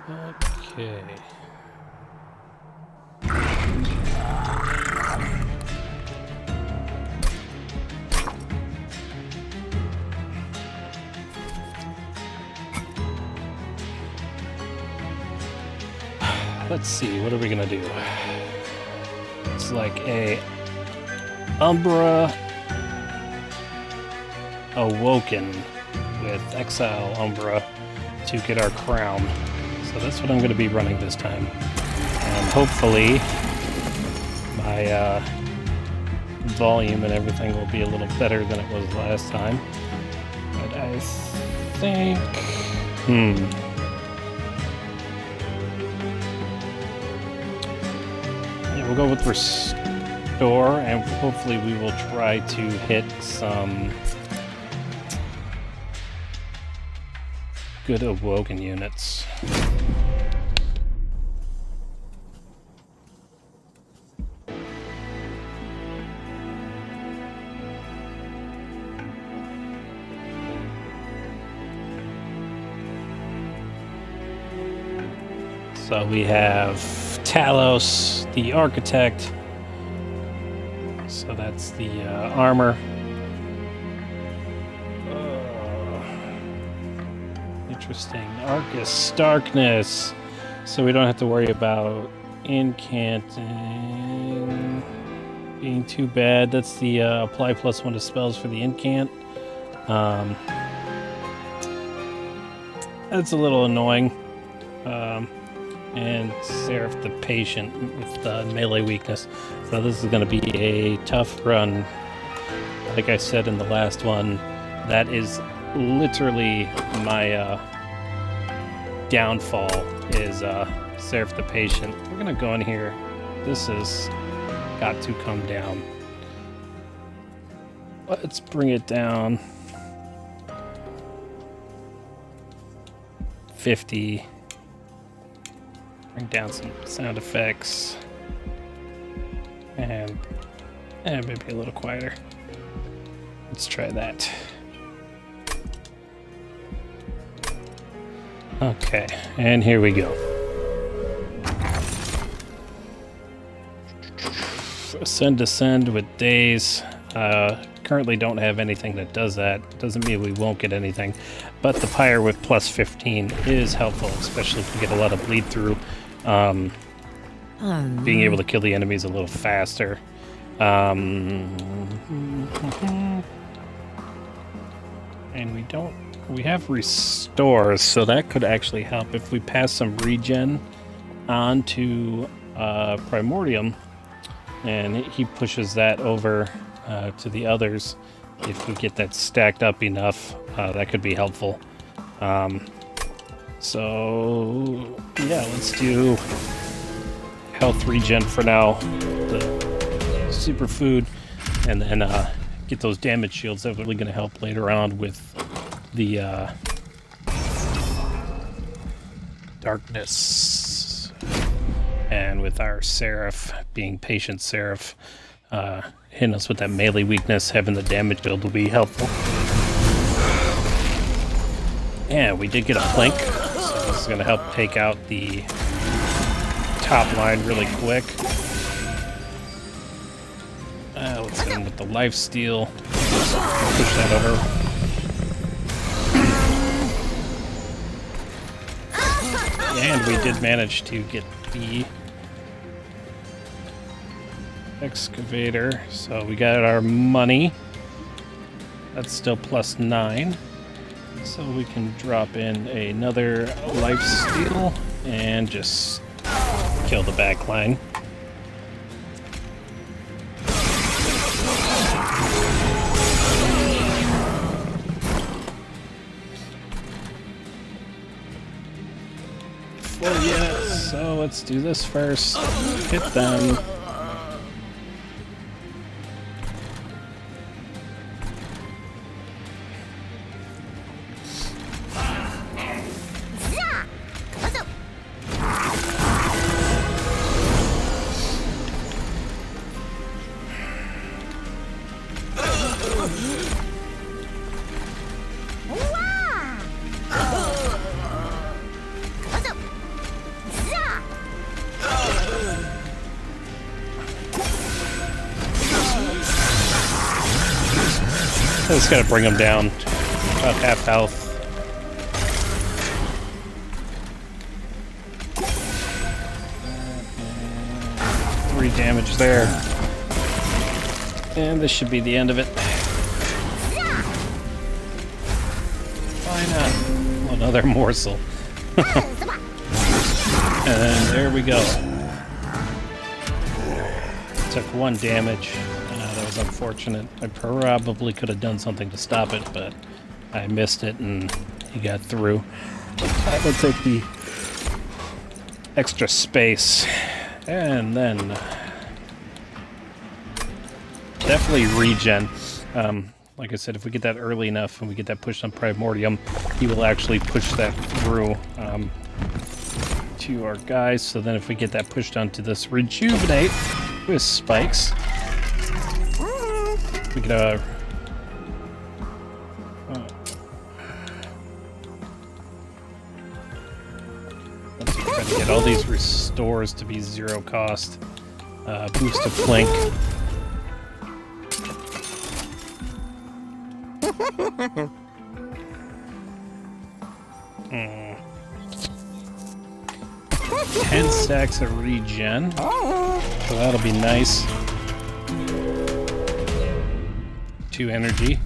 Okay. Let's see, what are we gonna do? It's like a umbra awoken with exile umbra to get our crown. So that's what I'm going to be running this time. And hopefully my volume and everything will be a little better than it was last time. But I think... Yeah, we'll go with restore, and hopefully we will try to hit some good awoken units. So we have Talos, the architect. So that's the armor. Interesting. Arcus, darkness. So we don't have to worry about incanting being too bad. That's the apply +1 to spells for the incant. That's a little annoying. And Seraph the Patient with the melee weakness. So this is going to be a tough run. Like I said in the last one, that is literally my downfall is Seraph the Patient. We're going to go in here. This has got to come down. Let's bring it down. 50. Bring down some sound effects. And maybe a little quieter. Let's try that. Okay, and here we go. Ascend, descend with days. Currently don't have anything that does that. Doesn't mean we won't get anything. But the Pyre with +15 is helpful, especially if we get a lot of bleed through. Being able to kill the enemies a little faster. And we have restores, so that could actually help if we pass some regen onto Primordium, and he pushes that over to the others. If we get that stacked up enough, that could be helpful. So yeah, let's do health regen for now, the superfood, and then get those damage shields that are really going to help later on with the darkness, and with our Seraph being patient Seraph, hitting us with that melee weakness, having the damage shield will be helpful. And we did get a plank, so this is going to help take out the top line really quick. Let's hit him with the lifesteal. Push that over. And we did manage to get the excavator, so we got our money. That's still +9. So we can drop in another lifesteal and just kill the back line. So let's do this first. Hit them. just gotta bring him down. About half health. 3 damage there. And this should be the end of it. Why not? Another morsel. And there we go. Took 1 damage. That was unfortunate. I probably could have done something to stop it, but I missed it and he got through. I will take the extra space. And then definitely regen. Like I said, if we get that early enough and we get that push on Primordium, he will actually push that through to our guys. So then if we get that pushed onto this Rejuvenate with spikes, we could let's try to get all these restores to be 0 cost. Boost of Blink. Hmm. 10 stacks of regen. So that'll be nice. 2 energy.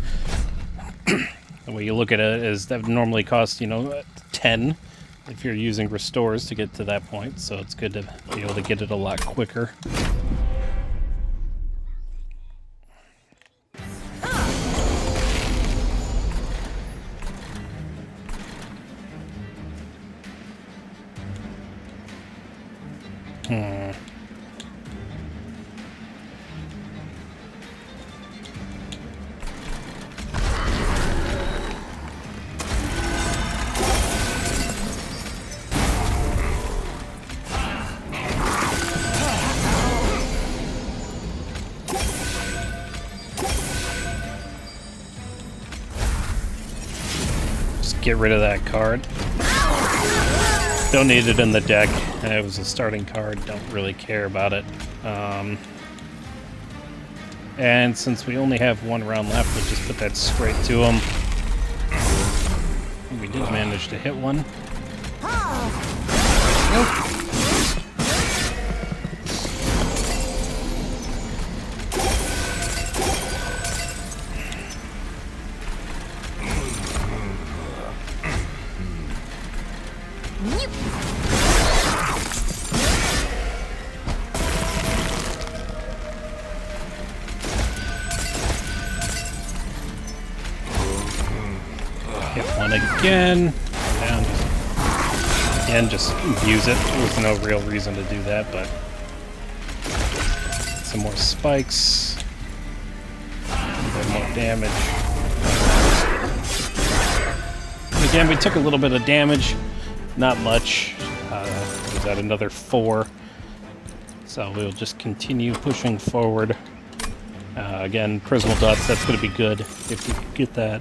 The way you look at it is that normally costs, 10 if you're using restores to get to that point, so it's good to be able to get it a lot quicker. Get rid of that card. Don't need it in the deck. It was a starting card. Don't really care about it. And since we only have 1 round left, we'll just put that straight to him. And we did manage to hit one. Nope. Hit one again. Again, just use it. There's no real reason to do that, but some more spikes. A bit more damage. Again, we took a little bit of damage. Not much. Was that another 4? So we'll just continue pushing forward. Again, Prismal Dots, that's going to be good if we get that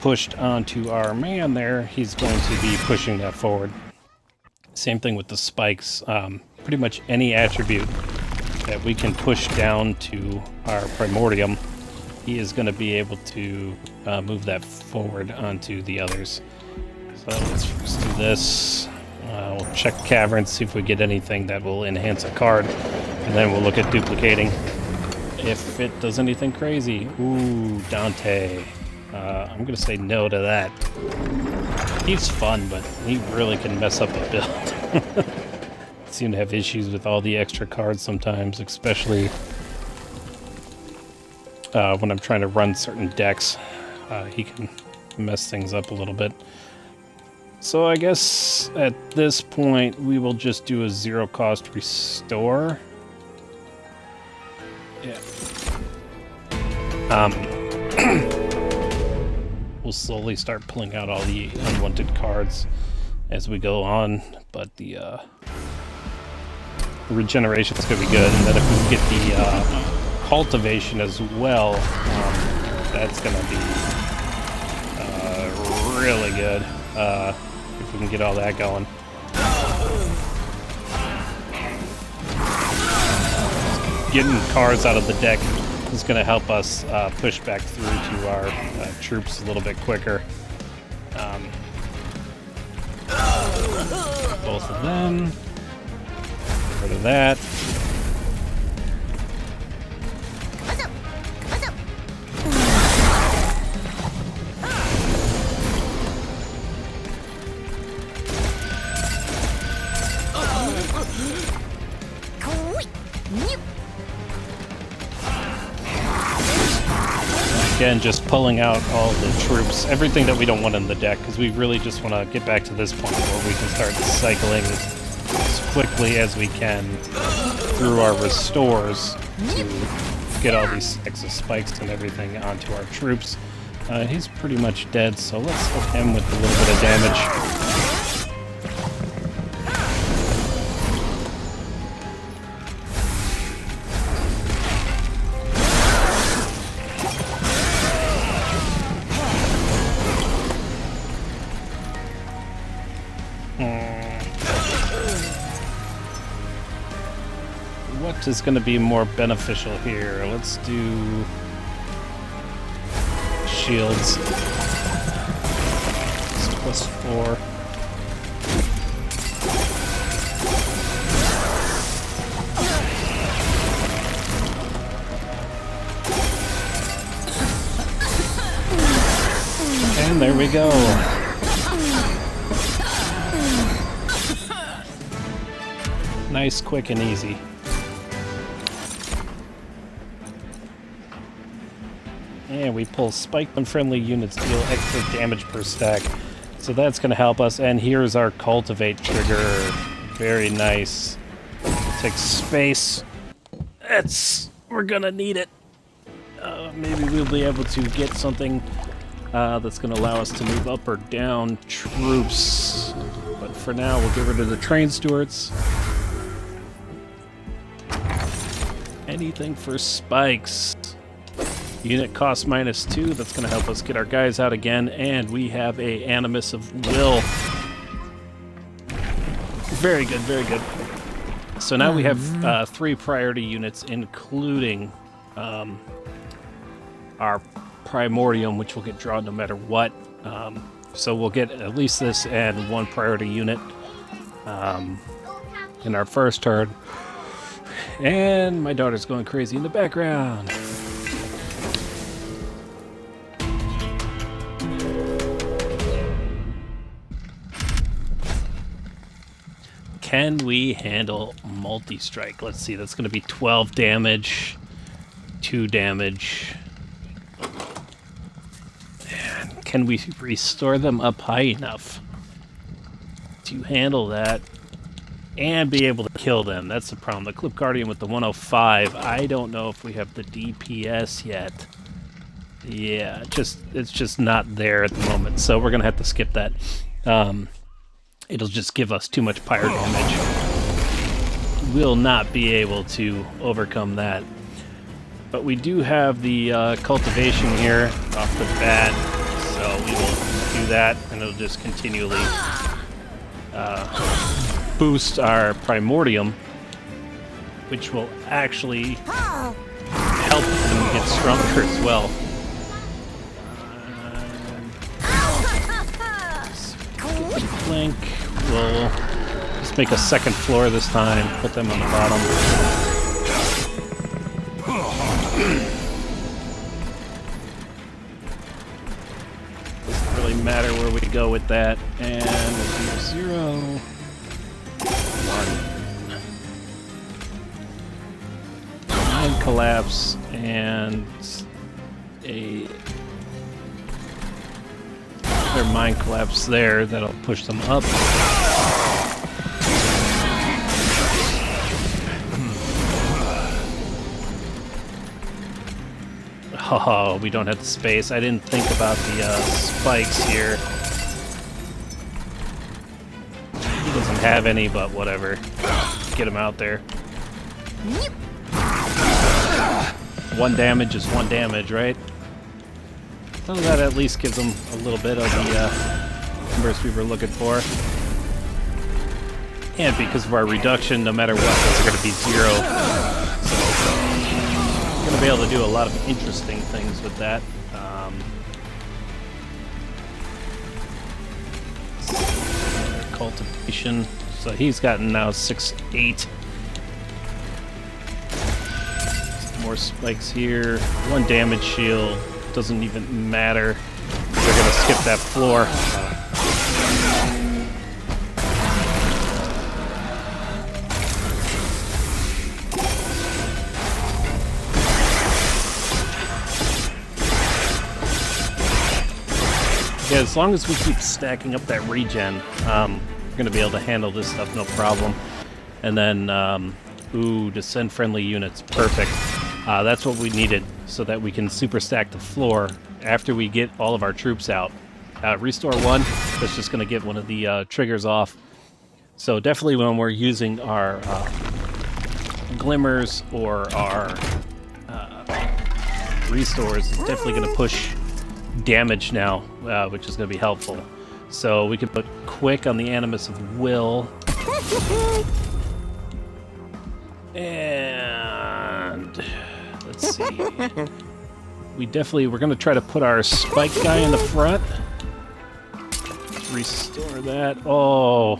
pushed onto our man there. He's going to be pushing that forward. Same thing with the spikes. Pretty much any attribute that we can push down to our Primordium, he is going to be able to move that forward onto the others. So let's first do this. We'll check Caverns, see if we get anything that will enhance a card, and then we'll look at duplicating if it does anything crazy. Ooh, Dante. I'm going to say no to that. He's fun, but he really can mess up a build. Seem to have issues with all the extra cards sometimes, especially when I'm trying to run certain decks. He can mess things up a little bit. So I guess at this point we will just do a 0 cost restore. Yeah. We'll slowly start pulling out all the unwanted cards as we go on, but the regeneration is going to be good, and then if we can get the cultivation as well, that's going to be really good. If we can get all that going. Getting cards out of the deck is going to help us push back through to our troops a little bit quicker. Both of them. Get rid of that. Again, just pulling out all the troops, everything that we don't want in the deck, because we really just want to get back to this point where we can start cycling as quickly as we can through our restores to get all these extra spikes and everything onto our troops. He's pretty much dead, so let's hit him with a little bit of damage. What is going to be more beneficial here? Let's do shields. It's +4. And there we go. Nice, quick, and easy. And we pull spike when friendly units deal extra damage per stack. So that's going to help us. And here's our cultivate trigger. Very nice. Takes space. We're going to need it. Maybe we'll be able to get something that's going to allow us to move up or down troops. But for now, we'll get rid of the train stewards. Anything for spikes. Unit cost -2. That's going to help us get our guys out again. And we have a Animus of Will. Very good, very good. So now we have 3 priority units, including our Primordium, which will get drawn no matter what. So we'll get at least this and 1 priority unit in our first turn. And my daughter's going crazy in the background. Can we handle multi-strike? Let's see, that's going to be 12 damage, 2 damage. And can we restore them up high enough to handle that and be able to kill them? That's the problem. The Clip Guardian with the 105, I don't know if we have the DPS yet. Yeah, it's just not there at the moment, so we're going to have to skip that. It'll just give us too much pyre damage. We'll not be able to overcome that. But we do have the cultivation here off the bat, so we will do that, and it'll just continually boost our Primordium, which will actually help them get stronger as well. Flank. We'll just make a second floor this time, put them on the bottom. Doesn't really matter where we go with that. And we'll do 0, 1. Mine collapse and a... Their mine collapse there, that'll push them up. Oh, we don't have the space. I didn't think about the spikes here. He doesn't have any, but whatever. Get him out there. 1 damage is 1 damage, right? So that at least gives them a little bit of the numbers we were looking for. And because of our reduction, no matter what, those are going to be 0. So, going to be able to do a lot of interesting things with that. Cultivation. So he's gotten now 6-8. More spikes here. 1 damage shield. Doesn't even matter. They're going to skip that floor. Yeah, as long as we keep stacking up that regen, we're going to be able to handle this stuff no problem. And then, descend friendly units. Perfect. That's what we needed so that we can super stack the floor after we get all of our troops out. Restore 1, that's just going to get one of the triggers off. So definitely when we're using our glimmers or our restores, it's definitely going to push damage now, which is going to be helpful. So we can put quick on the Animus of Will. And let's see. We're going to try to put our spike guy in the front. Restore that. Oh,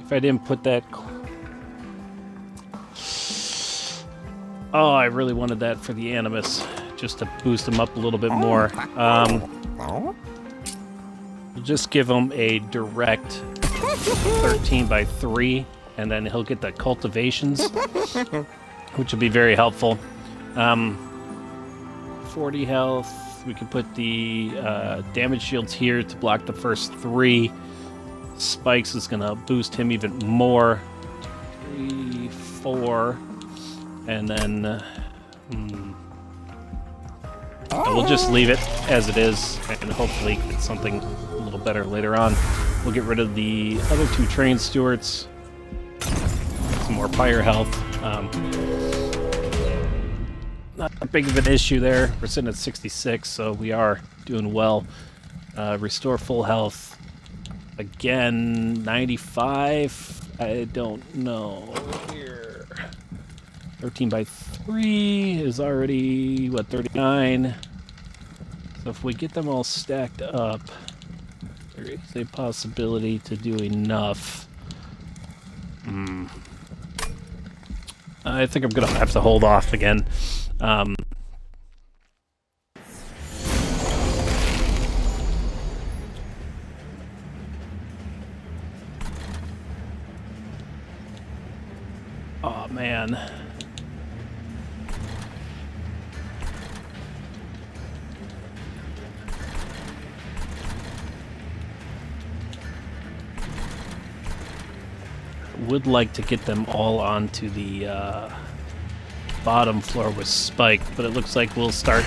if I didn't put that. Oh, I really wanted that for the Animus, just to boost him up a little bit more. We'll just give him a direct 13x3, and then he'll get the cultivations, which will be very helpful. 40 health. We can put the damage shields here to block the first 3. Spikes is going to boost him even more. 3, 4, and then we'll just leave it as it is, and hopefully get something a little better later on. We'll get rid of the other 2 train stewards. Some more fire health. Not a big of an issue there. We're sitting at 66, so we are doing well. Restore full health. Again, 95. I don't know. Here. 13x3 is already, 39? So if we get them all stacked up, there is a possibility to do enough. I think I'm going to have to hold off again. Oh, man. Would like to get them all onto the bottom floor with Spike, but it looks like we'll start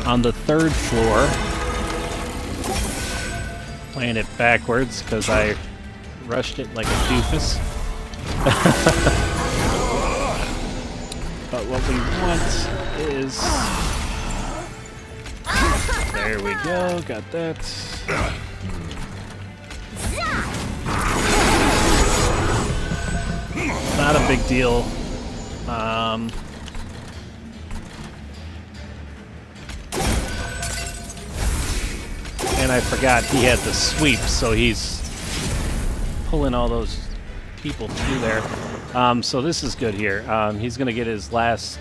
on the 3rd floor. Playing it backwards because I rushed it like a doofus. But what we want is... There we go, got that. Not a big deal. And I forgot he had the sweep, so he's pulling all those people through there. So this is good here. He's going to get his last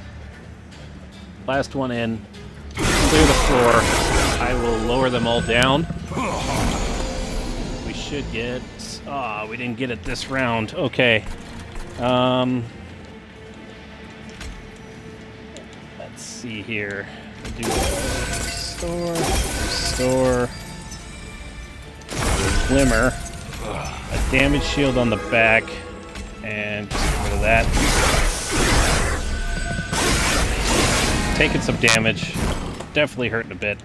one in, clear the floor. I will lower them all down. We should get... Ah, we didn't get it this round. Okay. Let's see here. We'll do restore, glimmer, a damage shield on the back, and just get rid of that. Taking some damage, definitely hurting a bit,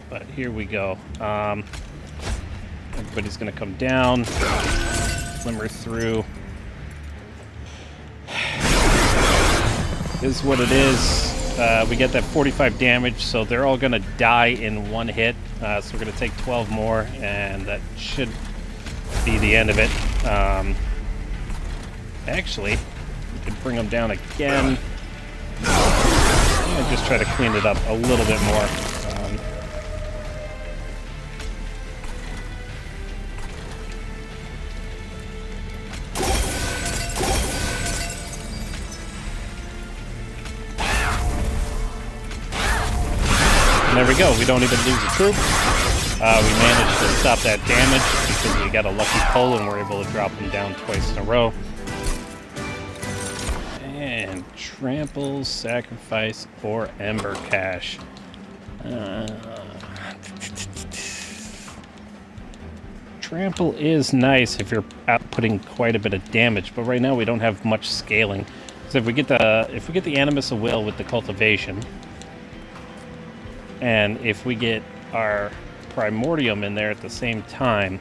but here we go. Everybody's gonna come down, glimmer through. This is what it is. We get that 45 damage, so they're all going to die in one hit. So we're going to take 12 more, and that should be the end of it. Actually, we can bring them down again. And just try to clean it up a little bit more. And there we go. We don't even lose a troop. We managed to stop that damage because we got a lucky pull and we're able to drop them down twice in a row. And trample, sacrifice, or ember cache. Trample is nice if you're outputting quite a bit of damage, but right now we don't have much scaling. So if we get the Animus of Will with the cultivation, and if we get our Primordium in there at the same time,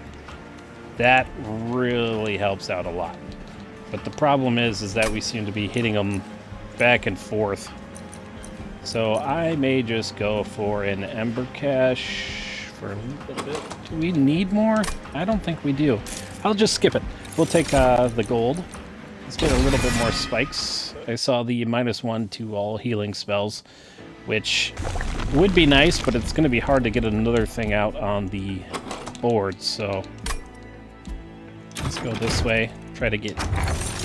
that really helps out a lot. But the problem is that we seem to be hitting them back and forth. So I may just go for an Ember Cache for a little bit. Do we need more? I don't think we do. I'll just skip it. We'll take the gold. Let's get a little bit more spikes. I saw the -1 to all healing spells, which would be nice, but it's going to be hard to get another thing out on the board. So let's go this way. Try to get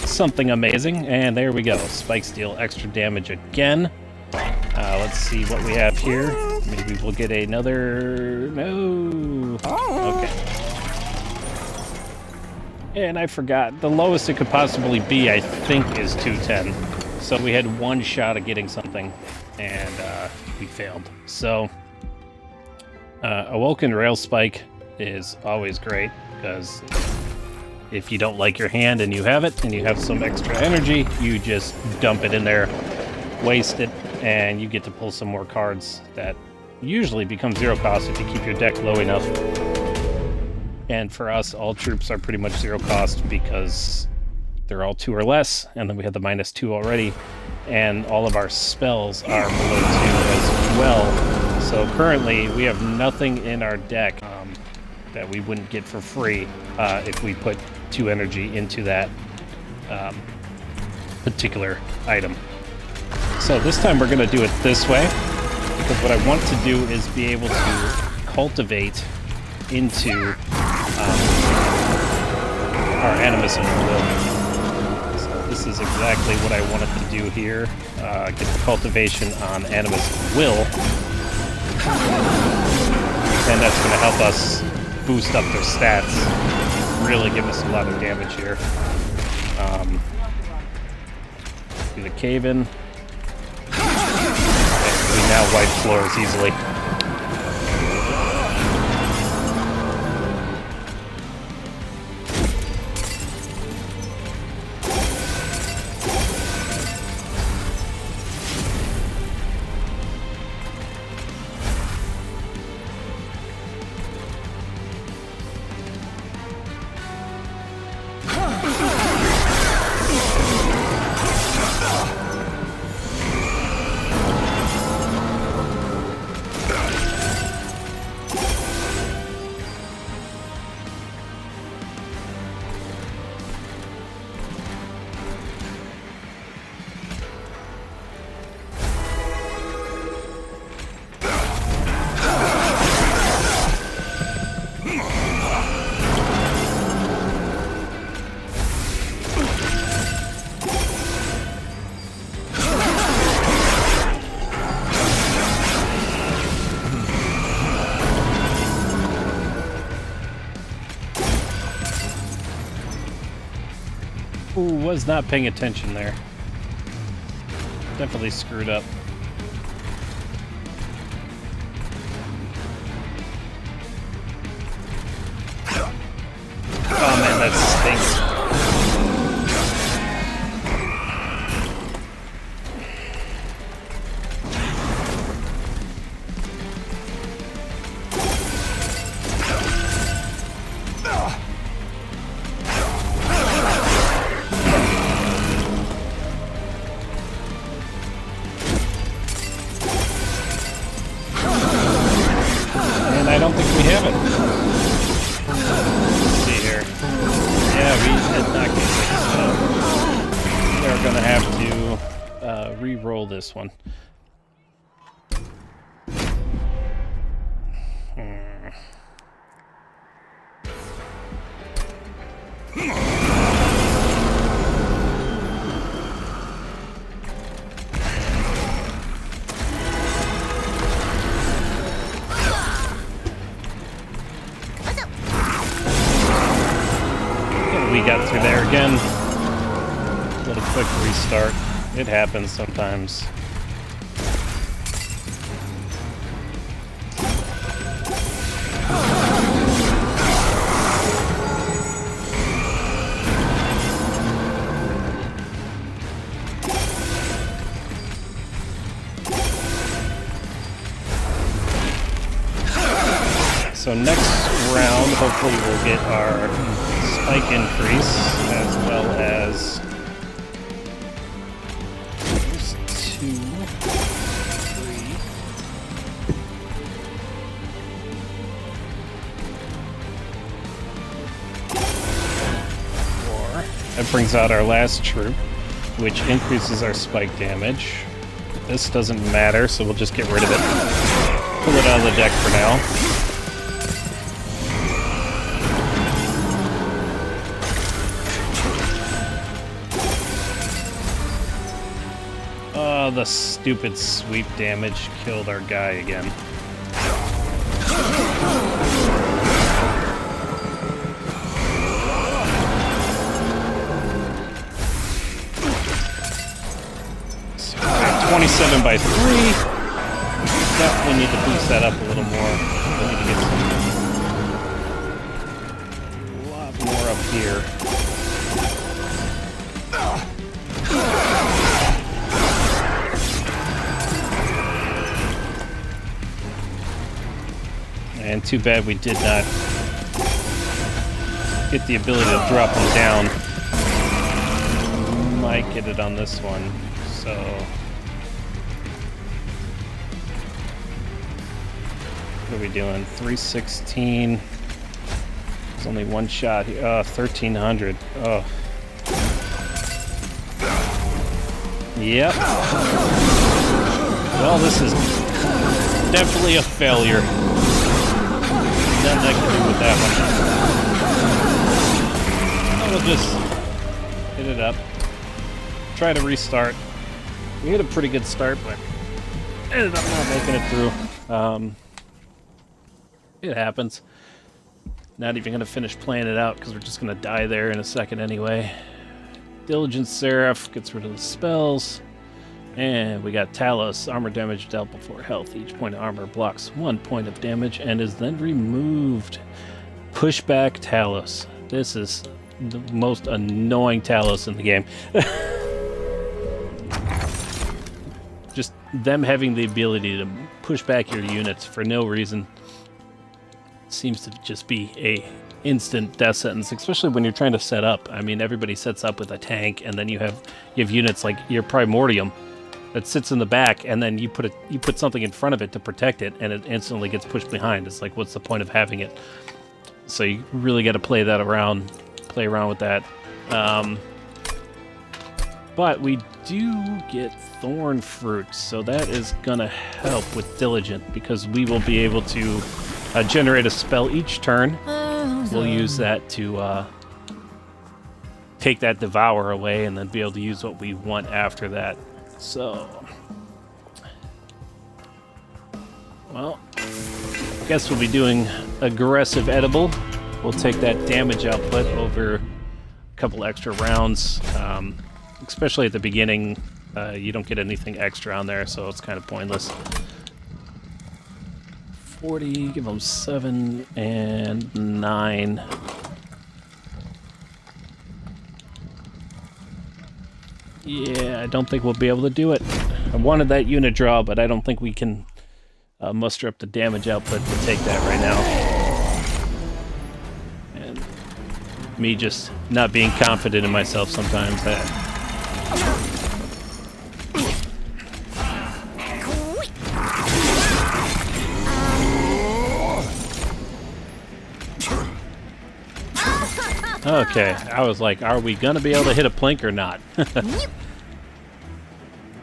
something amazing, and there we go. Spikes deal extra damage again. Let's see what we have here. Maybe we'll get another... No! Okay. And I forgot. The lowest it could possibly be, I think, is 210. So we had one shot at getting something, and we failed. So, Awoken Rail Spike is always great, because if you don't like your hand and you have it, and you have some extra energy, you just dump it in there, waste it, and you get to pull some more cards that usually become 0 cost if you keep your deck low enough. And for us, all troops are pretty much 0 cost because they're all 2 or less, and then we have the -2 already, and all of our spells are below 2 as well. So currently, we have nothing in our deck that we wouldn't get for free if we put 2 energy into that particular item. So this time we're going to do it this way, because what I want to do is be able to cultivate into our Animus of Will. So this is exactly what I wanted to do here. Get the cultivation on Animus of Will, and that's going to help us boost up their stats, really give us a lot of damage here. Do the cave-in. We now wipe floors easily. Ooh, was not paying attention there. Definitely screwed up. Oh man, that stinks. I don't think we have it. Let's see here. Yeah, we did not get it. So we're going to have to re-roll this one. We got through there again. A little quick restart. It happens sometimes. So next round, hopefully we'll get our spike increase, as well as there's 2, 3. That brings out our last troop, which increases our spike damage. This doesn't matter, so we'll just get rid of it. Pull it out of the deck for now. Oh, the stupid sweep damage killed our guy again. So, 27 by 3. Definitely need to boost that up a little more. We need to get a lot more up here. And too bad we did not get the ability to drop them down. Might get it on this one, so... What are we doing? 316. There's only one shot here. 1300. Oh. Yep. Well, this is definitely a failure. Nothing I can do with that one. We'll just hit it up. Try to restart. We had a pretty good start, but ended up not making it through. It happens. Not even going to finish playing it out because we're just going to die there in a second anyway. Diligent Seraph gets rid of the spells. And we got Talos, armor damage dealt before health. Each point of armor blocks 1 point of damage and is then removed. Pushback Talos. This is the most annoying Talos in the game. Just them having the ability to push back your units for no reason seems to just be a instant death sentence, especially when you're trying to set up. I mean, everybody sets up with a tank, and then you have units like your Primordium that sits in the back, and then you put something in front of it to protect it, and it instantly gets pushed behind. It's like, what's the point of having it? So you really got to play around with that. But we do get Thorn Fruit, so that is gonna help with Diligent, because we will be able to generate a spell each turn. We'll use that to take that Devour away, and then be able to use what we want after that. So, well, I guess we'll be doing aggressive edible. We'll take that damage output over a couple extra rounds, especially at the beginning. You don't get anything extra on there, so it's kind of pointless. 40, give them 7 and 9. Yeah, I don't think we'll be able to do it. I wanted that unit draw, but I don't think we can muster up the damage output to take that right now. And me just not being confident in myself sometimes. Okay, I was like, are we gonna be able to hit a plink or not?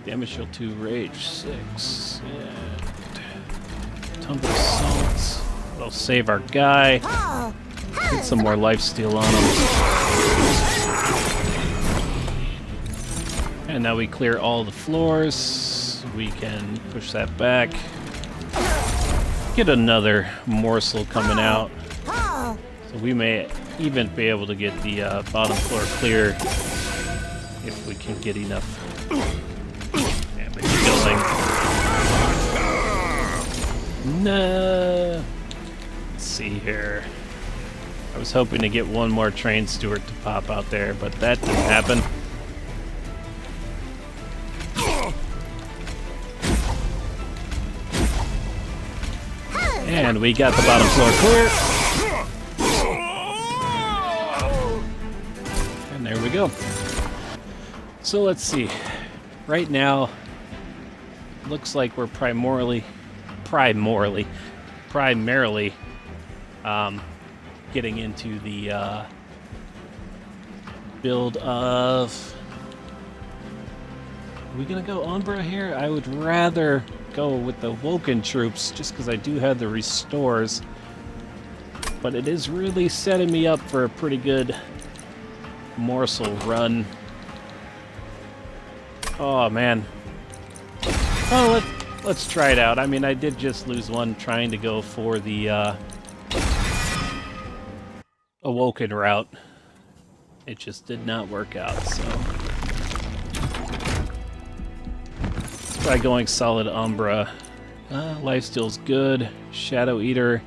Damage shield 2, rage 6. Yeah. Tumble salts. That'll save our guy. Get some more lifesteal on him. And now we clear all the floors. We can push that back. Get another morsel coming out. So we may even be able to get the bottom floor clear if we can get enough damage going. No. Let's see here. I was hoping to get one more train steward to pop out there, but that didn't happen. And we got the bottom floor clear. And there we go. So let's see. Right now, looks like we're primarily getting into the build of... Are we gonna go Umbra here? I would rather go with the Awoken troops just because I do have the restores, but it is really setting me up for a pretty good morsel run. Oh man. Oh, let's try it out. I mean, I did just lose one trying to go for the Awoken route. It just did not work out, so let's try going solid Umbra. Lifesteal's good. Shadow Eater.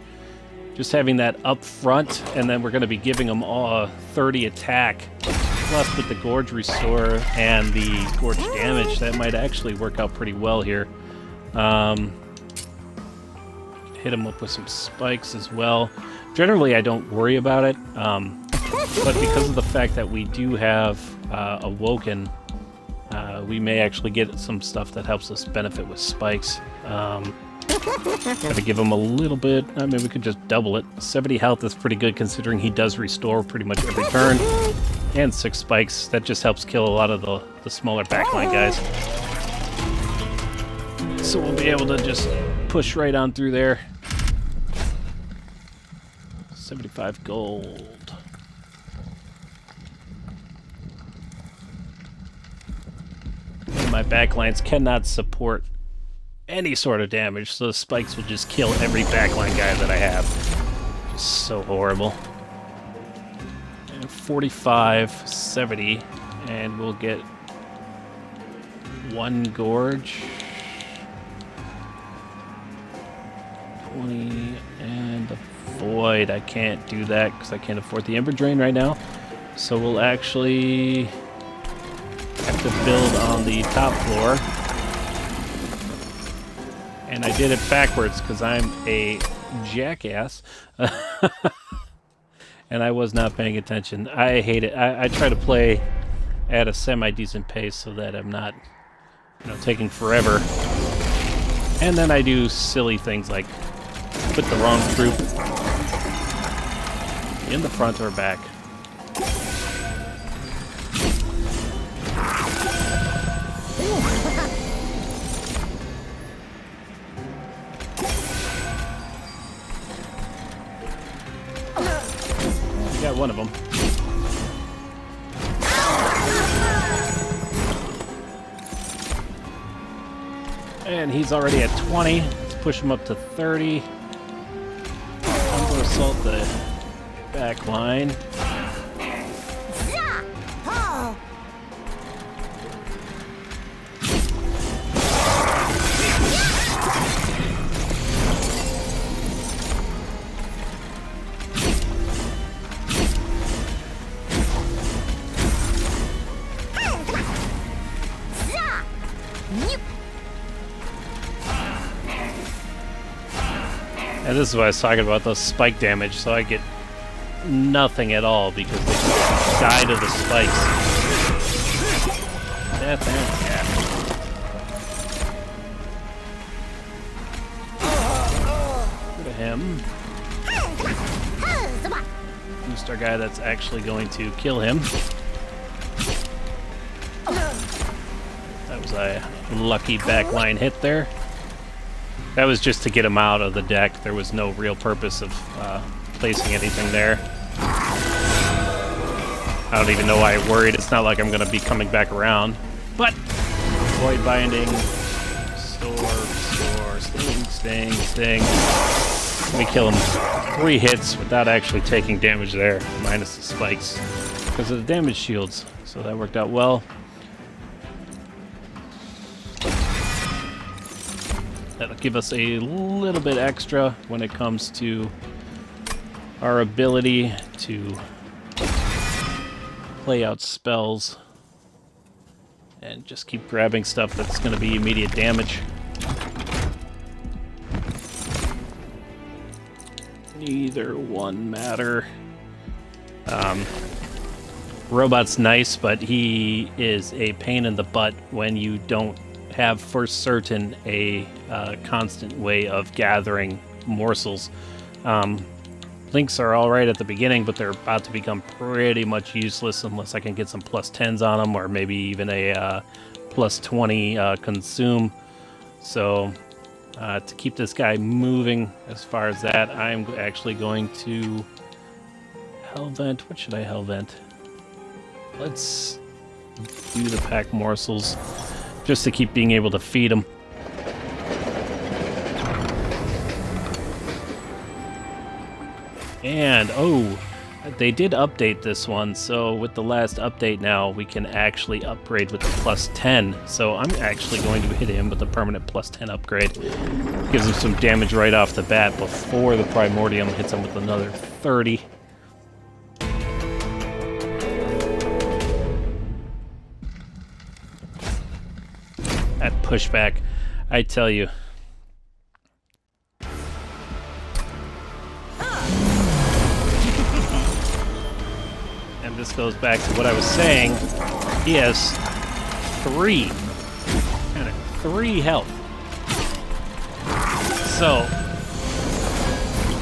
Just having that up front, and then we're going to be giving them all a 30 attack. Plus with the Gorge Restore and the Gorge damage, that might actually work out pretty well here. Hit them up with some spikes as well. Generally, I don't worry about it, but because of the fact that we do have Awoken, we may actually get some stuff that helps us benefit with spikes. Gotta give him a little bit. I mean, we could just double it. 70 health is pretty good considering he does restore pretty much every turn. And 6 spikes. That just helps kill a lot of the smaller backline guys. So we'll be able to just push right on through there. 75 gold. And my backlines cannot support any sort of damage, so the spikes will just kill every backline guy that I have. Just so horrible. And 45, 70, and we'll get 1 gorge. 20, and the void. I can't do that because I can't afford the Ember Drain right now. So we'll actually have to build on the top floor. And I did it backwards because I'm a jackass. And I was not paying attention. I hate it. I try to play at a semi-decent pace so that I'm not, taking forever. And then I do silly things like put the wrong troop in the front or back. Got one of them. And he's already at 20. Let's push him up to 30. I'm going to assault the back line. And this is what I was talking about, those spike damage, so I get nothing at all because they die to the spikes. Death and cap. Go to him. Boost our guy that's actually going to kill him. That was a lucky backline hit there. That was just to get him out of the deck. There was no real purpose of placing anything there. I don't even know why I worried. It's not like I'm going to be coming back around. But void binding, store, sting. We kill him 3 hits without actually taking damage there, minus the spikes, because of the damage shields. So that worked out well. That'll give us a little bit extra when it comes to our ability to play out spells and just keep grabbing stuff that's going to be immediate damage. Neither one matter. Robot's nice, but he is a pain in the butt when you don't have for certain a constant way of gathering morsels. Links are alright at the beginning, but they're about to become pretty much useless unless I can get some +10s on them, or maybe even a +20 consume. So to keep this guy moving as far as that, I'm actually going to Hellvent. What should I Hellvent? Let's do the pack morsels just to keep being able to feed them. And, oh, they did update this one, so with the last update now, we can actually upgrade with the +10. So I'm actually going to hit him with a permanent +10 upgrade. Gives him some damage right off the bat before the Primordium hits him with another 30. That pushback, I tell you. And this goes back to what I was saying. He has 3 health. So,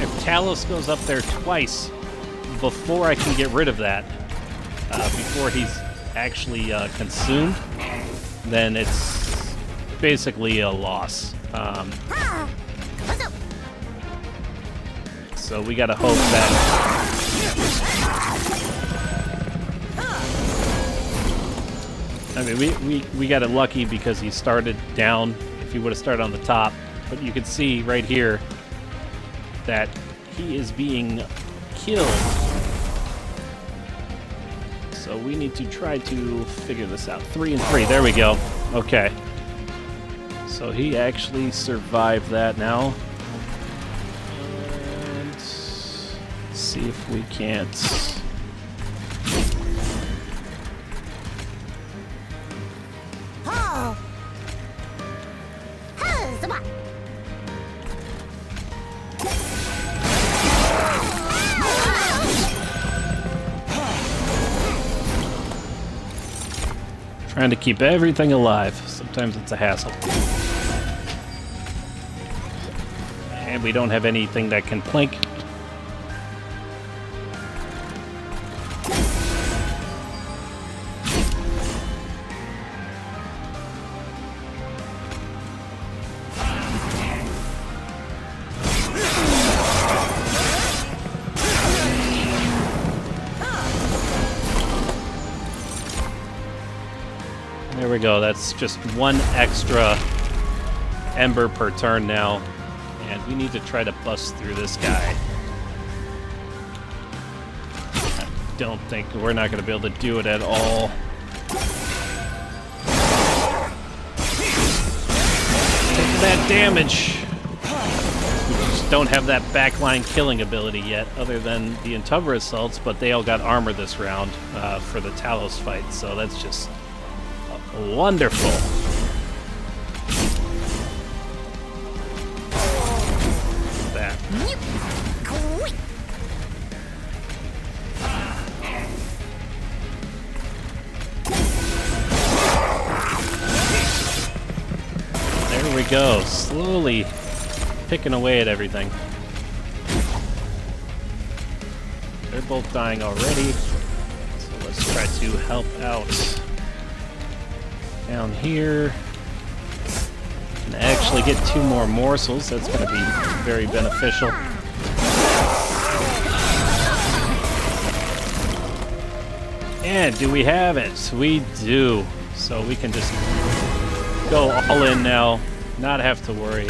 if Talos goes up there twice before I can get rid of that, before he's actually consumed, then it's basically a loss. So we gotta hope that... I mean, we got it lucky because he started down. If he would have started on the top, but you can see right here that he is being killed. So we need to try to figure this out. 3 and 3, there we go. Okay. So he actually survived that now. And let's see if we can't... Trying to keep everything alive. Sometimes it's a hassle. And we don't have anything that can plink. There we go, that's just 1 extra ember per turn now, and we need to try to bust through this guy. I don't think we're not going to be able to do it at all. Take that damage! We just don't have that backline killing ability yet, other than the Umbra assaults, but they all got armor this round for the Talos fight, so that's just... wonderful. That. There we go. Slowly picking away at everything. They're both dying already. So let's try to help out. Down here, and actually get 2 more morsels. That's going to be very beneficial. And do we have it? We do. So we can just go all in now, not have to worry.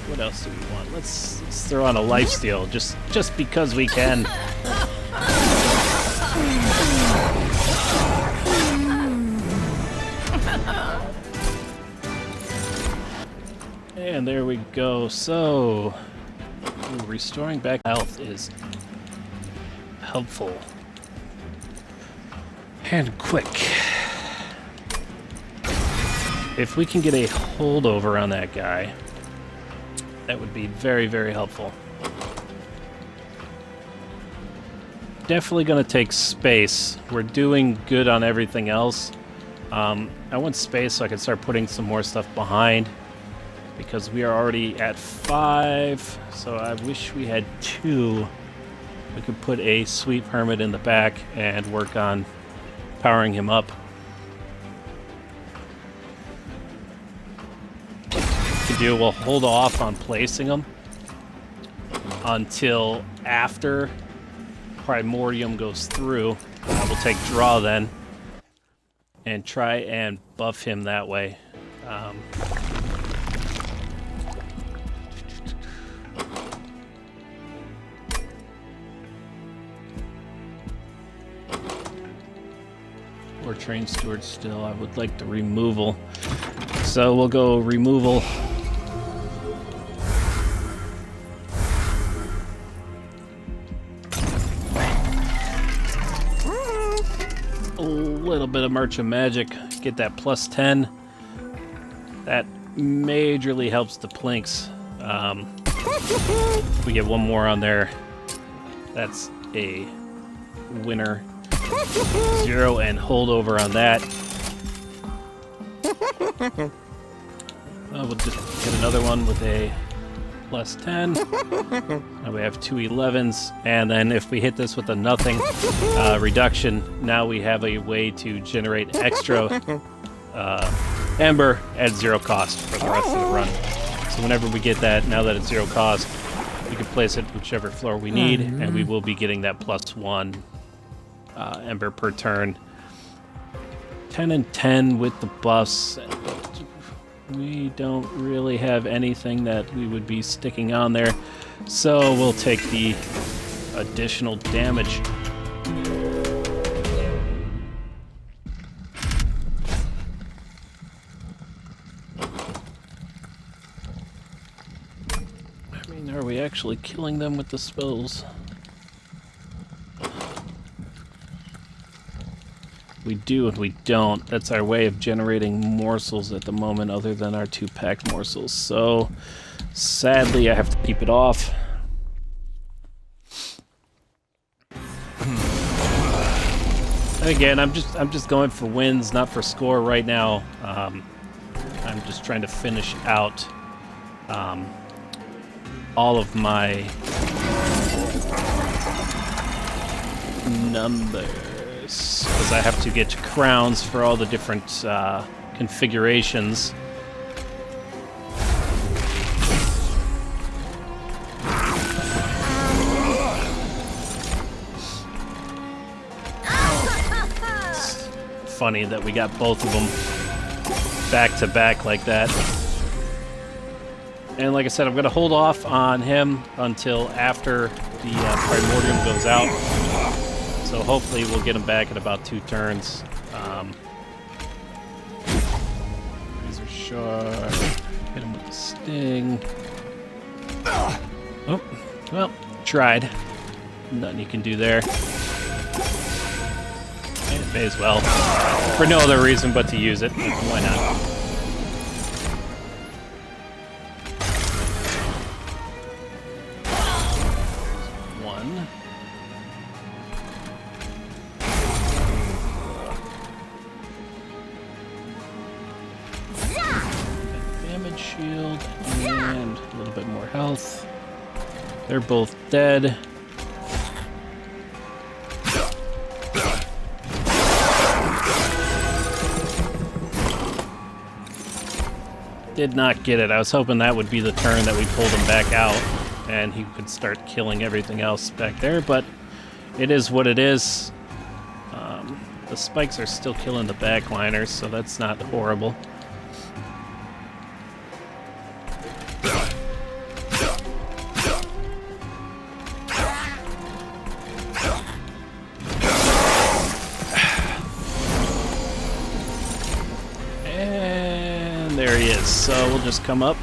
What else do we want? Let's throw on a lifesteal, just because we can. And there we go. So, restoring back health is helpful. And quick. If we can get a holdover on that guy, that would be very, very helpful. Definitely going to take space. We're doing good on everything else. I want space so I can start putting some more stuff behind, because we are already at 5, so I wish we had 2. We could put a sweet hermit in the back and work on powering him up. We'll hold off on placing them until after Primordium goes through. We'll take draw then and try and buff him that way. Or train steward still. I would like the removal. So we'll go removal. A little bit of March of Magic, get that +10. That majorly helps the Plinks. If we get one more on there, that's a winner. 0 and holdover on that. We'll just get another one with a +10. Now we have 2 11s, and then if we hit this with a nothing reduction, now we have a way to generate extra Ember at 0 cost for the rest of the run. So whenever we get that, now that it's 0 cost, we can place it whichever floor we need, and we will be getting that +1 Ember per turn. 10 and 10 with the buffs. We don't really have anything that we would be sticking on there, so we'll take the additional damage. I mean, are we actually killing them with the spells? We do and we don't. That's our way of generating morsels at the moment, other than our 2-pack morsels. So, sadly, I have to keep it off. And again, I'm just going for wins, not for score right now. I'm just trying to finish out all of my numbers, because I have to get crowns for all the different configurations. It's funny that we got both of them back to back like that. And like I said, I'm going to hold off on him until after the Primordium goes out. So hopefully we'll get him back in about 2 turns. Razor Shark. Hit him with the Sting. Oh, well, tried. Nothing you can do there. And it may as well. For no other reason but to use it. Why not? Shield and a little bit more health. They're both dead. Did not get it. I was hoping that would be the turn that we pulled him back out. and he could start killing everything else back there, but it is what it is. The spikes are still killing the backliners, so that's not horrible. And there he is, so we'll just come up.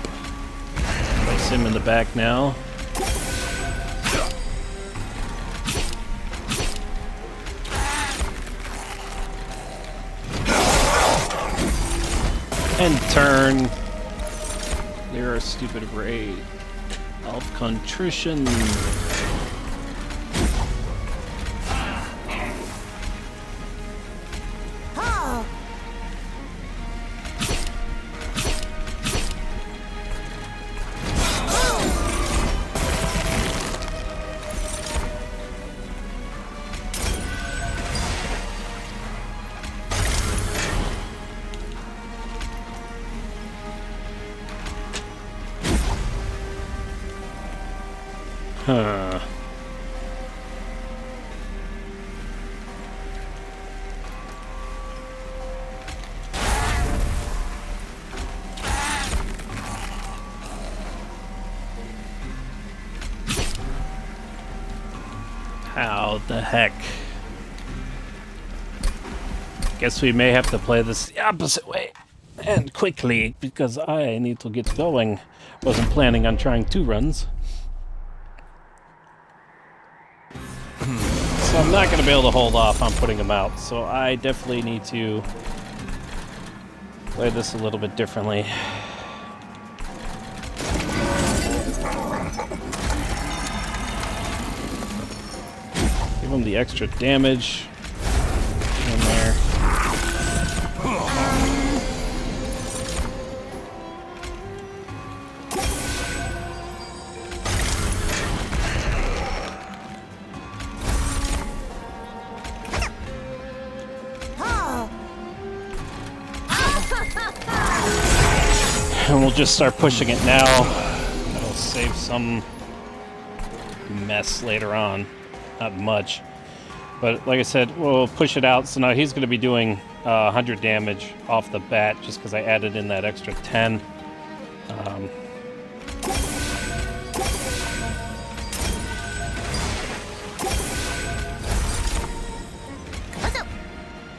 Place him in the back now. And turn. There are stupid raid of contrition. Huh. How the heck? Guess we may have to play this the opposite way. And quickly, because I need to get going. Wasn't planning on trying 2 runs. So I'm not going to be able to hold off on putting them out, so I definitely need to play this a little bit differently. Give him the extra damage in there. And we'll just start pushing it now. That'll save some mess later on. Not much. But like I said, we'll push it out. So now he's going to be doing 100 damage off the bat just because I added in that extra 10.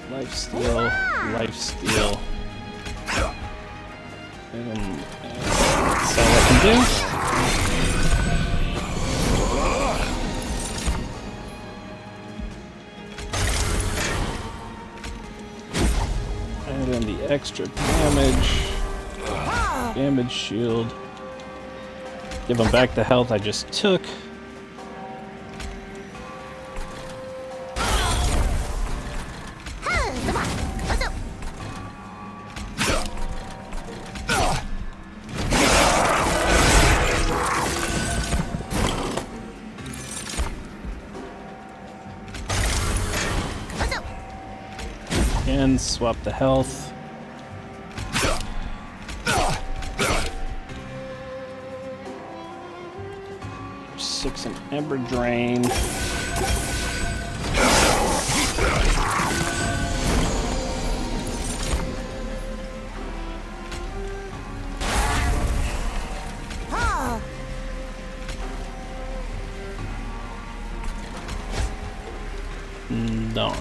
Lifesteal, lifesteal. That's all I can do. And then the extra damage. Damage shield. Give him back the health I just took. And swap the health. Six an Ember Drain. Darn.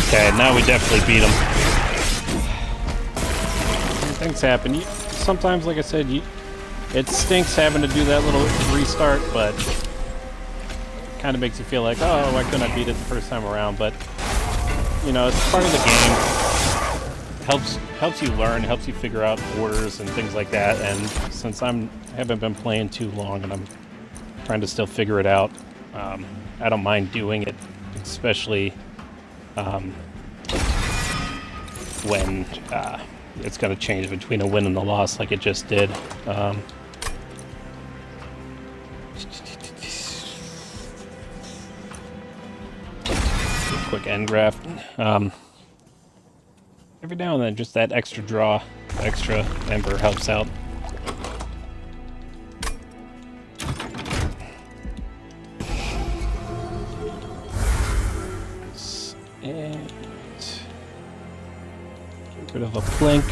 Okay, now we definitely beat him. Things happen. Sometimes, like I said, it stinks having to do that little restart, but it kind of makes you feel like, oh, why couldn't I beat it the first time around? But, you know, it's part of the game. helps you learn, helps you figure out orders and things like that. And since I haven't been playing too long and I'm trying to still figure it out, I don't mind doing it, especially when it's going to change between a win and a loss like it just did. Quick end graft. Every now and then, just that extra draw, extra ember helps out. And get rid of a blink.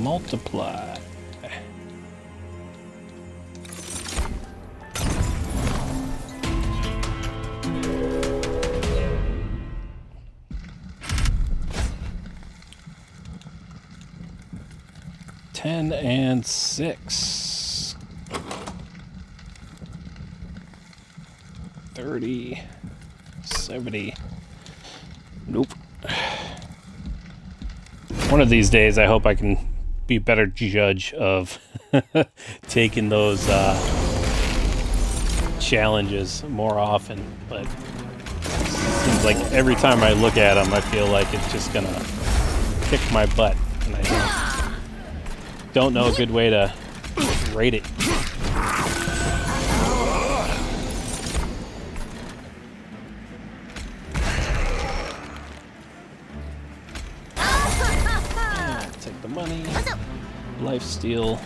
Multiply. And 6. 30. 70. Nope. One of these days, I hope I can be a better judge of taking those challenges more often, but it seems like every time I look at them, I feel like it's just gonna kick my butt, and I don't know a good way to rate it. Yeah, take the money. Lifesteal.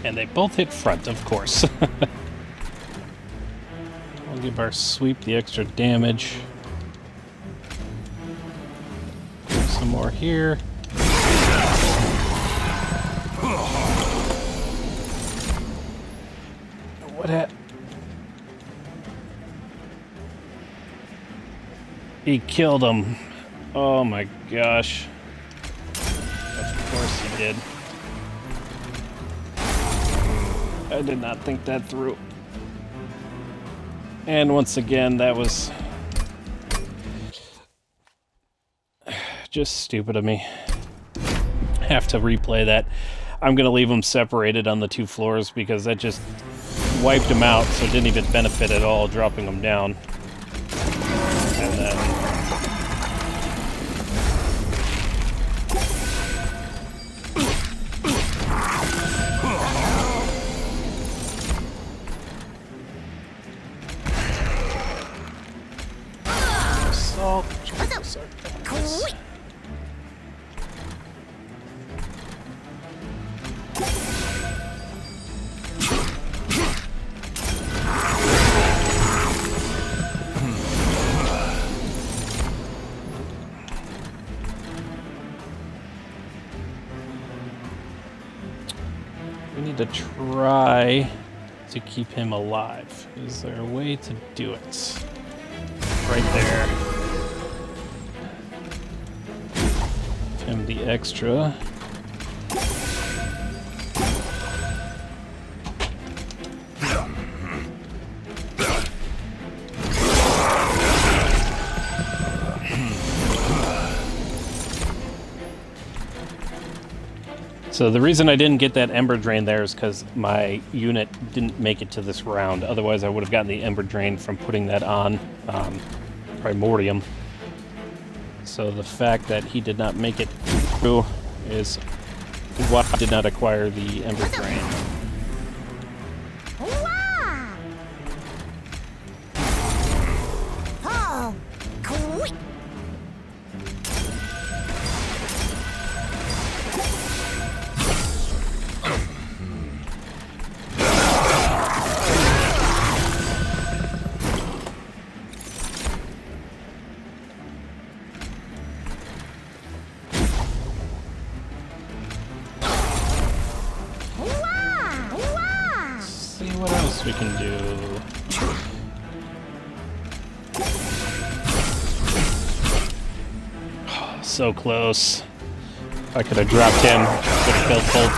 And they both hit front, of course. We'll give our sweep the extra damage. Some more here. What happened? He killed him. Oh my gosh. Of course he did. I did not think that through. And once again, that was just stupid of me. Have to replay that. I'm going to leave them separated on the 2 floors because that just wiped them out, so it didn't even benefit at all dropping them down. And then we need to try to keep him alive. Is there a way to do it? Right there. Give him the extra. So the reason I didn't get that Ember Drain there is because my unit didn't make it to this round. Otherwise, I would have gotten the Ember Drain from putting that on Primordium. So the fact that he did not make it through is why I did not acquire the Ember Drain. What else we can do? Oh, so close. If I could have dropped him, would have killed Colt.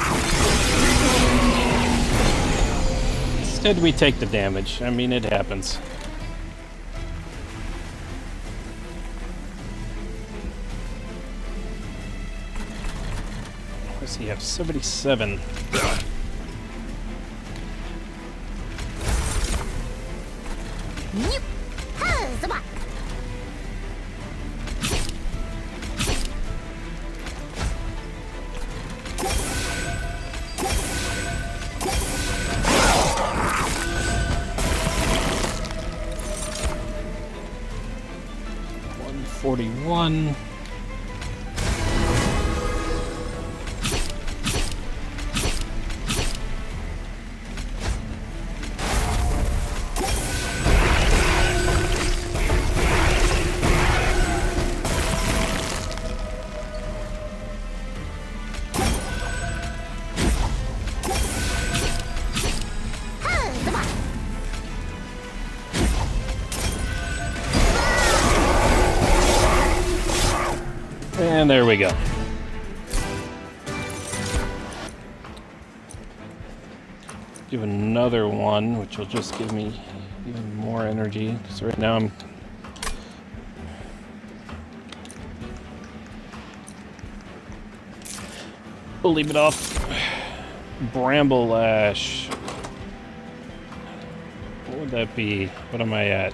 Instead, we take the damage. I mean, it happens. What does he have? 77. $141. And there we go. Do another one, which will just give me even more energy. Because right now we'll leave it off. Bramble Lash. What would that be? What am I at?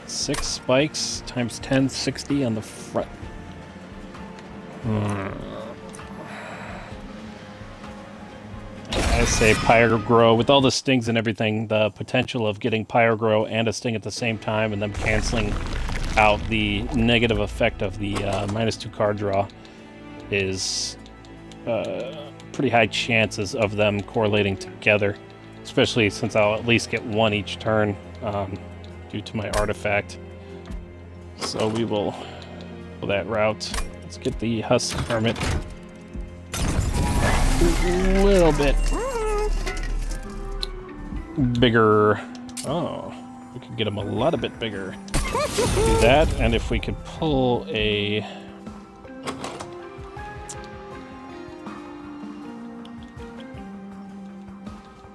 6 spikes times 10, 60 on the front. I say Pyrogrow. With all the stings and everything, the potential of getting Pyrogrow and a sting at the same time and them canceling out the negative effect of the -2 card draw is pretty high chances of them correlating together, especially since I'll at least get one each turn due to my artifact. So we will go that route. Let's get the Husk Hermit a little bit bigger. Oh, we could get him a lot bit bigger. Do that, and if we could pull a...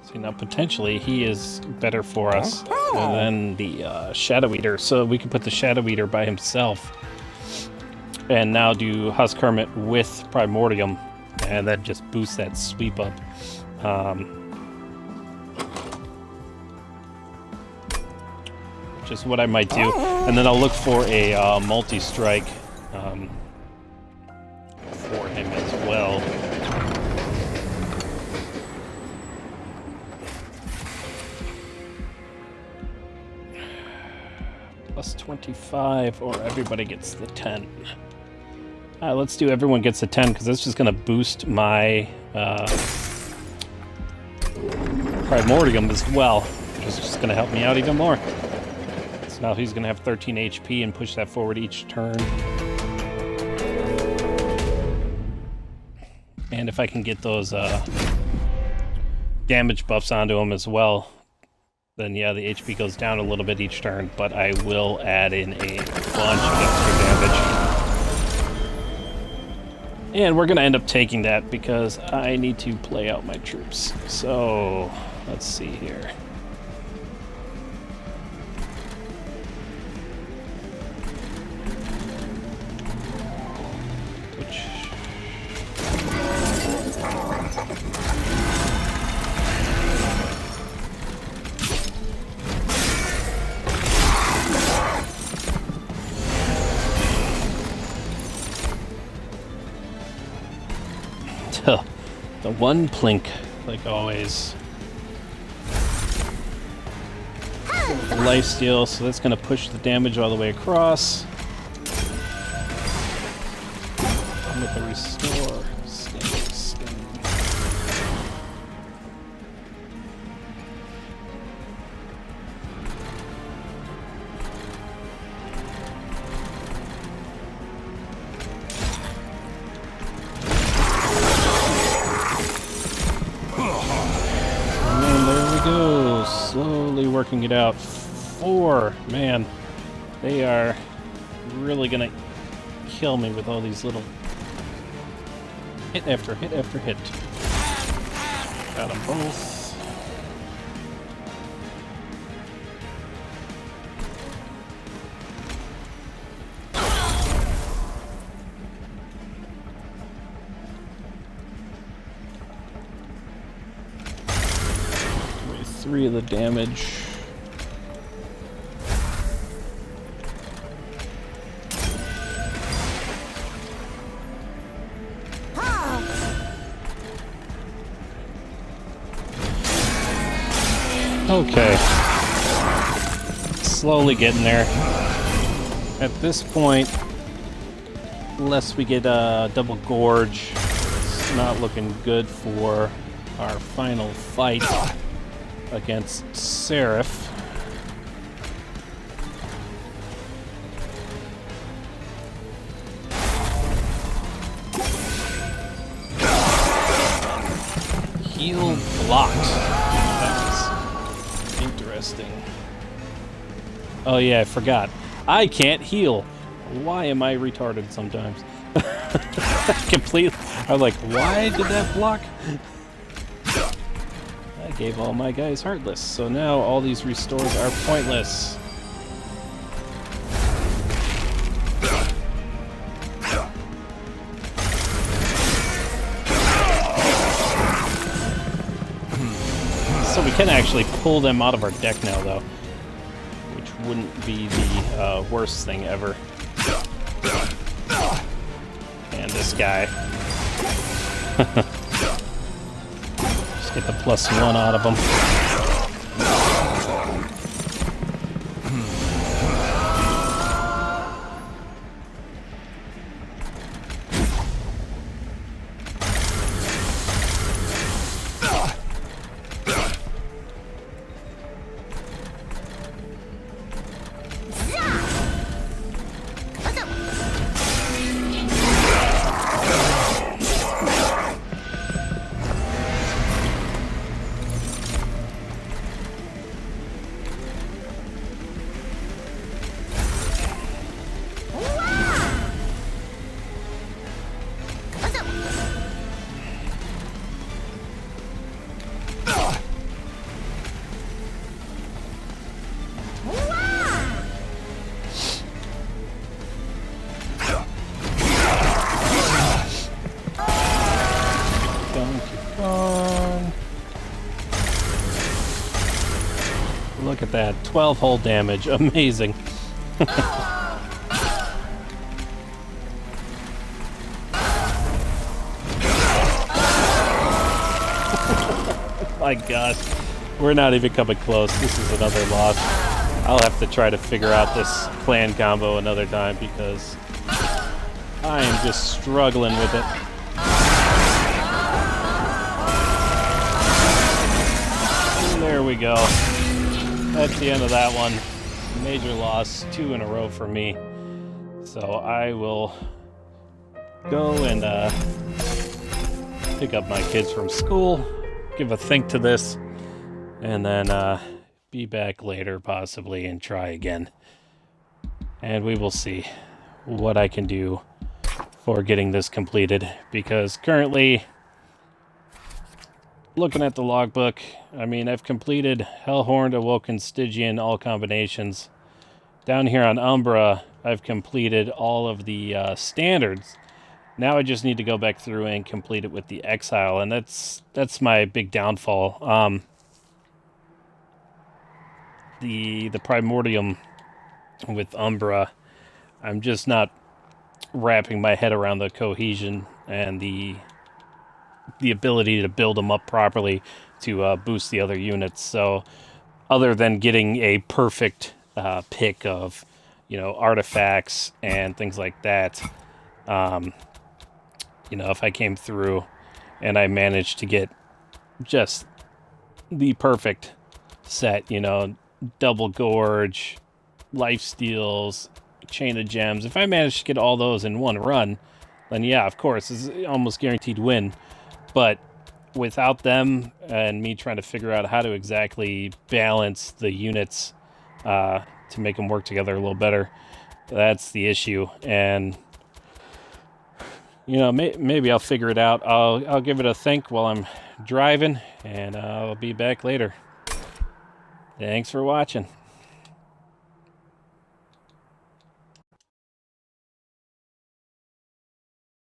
See, now potentially he is better for us than the Shadow Eater, so we could put the Shadow Eater by himself and now do Husk Hermit with Primordium, and that just boosts that sweep up. Which is what I might do. And then I'll look for a multi-strike for him as well. Plus 25, or everybody gets the 10. Let's do everyone gets a 10, because that's just going to boost my Primordium as well, which is just going to help me out even more. So now he's going to have 13 HP and push that forward each turn. And if I can get those damage buffs onto him as well, then yeah, the HP goes down a little bit each turn, but I will add in a bunch of extra damage. And we're going to end up taking that because I need to play out my troops. So, let's see here. The one plink, like always. Lifesteal, so that's going to push the damage all the way across. And with the restore, sting. And then there we go, slowly working it out. 4, man, they are really gonna kill me with all these little hit after hit after hit. Got them both. Three of the damage. Okay. Slowly getting there. At this point, unless we get a double gorge, it's not looking good for our final fight against Seraph. Heal blocked. Interesting. Oh yeah, I forgot. I can't heal. Why am I retarded sometimes? Completely. I'm like, why did that block? I gave all my guys Heartless, so now all these restores are pointless. So we can actually pull them out of our deck now, though, which wouldn't be the worst thing ever. And this guy. Just get the +1 out of him. Look at that, 12 hull damage, amazing. My gosh, we're not even coming close. This is another loss. I'll have to try to figure out this clan combo another time because I am just struggling with it. And there we go. That's the end of that one. Major loss, 2 in a row for me. So I will go and pick up my kids from school, give a think to this, and then be back later possibly and try again. And we will see what I can do for getting this completed, because currently, looking at the logbook, I mean, I've completed Hellhorned, Awoken, Stygian, all combinations. Down here on Umbra, I've completed all of the standards. Now I just need to go back through and complete it with the exile, and that's my big downfall. The primordium with Umbra, I'm just not wrapping my head around the cohesion and the the ability to build them up properly to boost the other units. So other than getting a perfect pick of, artifacts and things like that, if I came through and I managed to get just the perfect set, double gorge, life steals, chain of gems. If I managed to get all those in one run, then yeah, of course, it's almost guaranteed win. But without them and me trying to figure out how to exactly balance the units to make them work together a little better, that's the issue. And maybe I'll figure it out. I'll give it a think while I'm driving, and I'll be back later. Thanks for watching.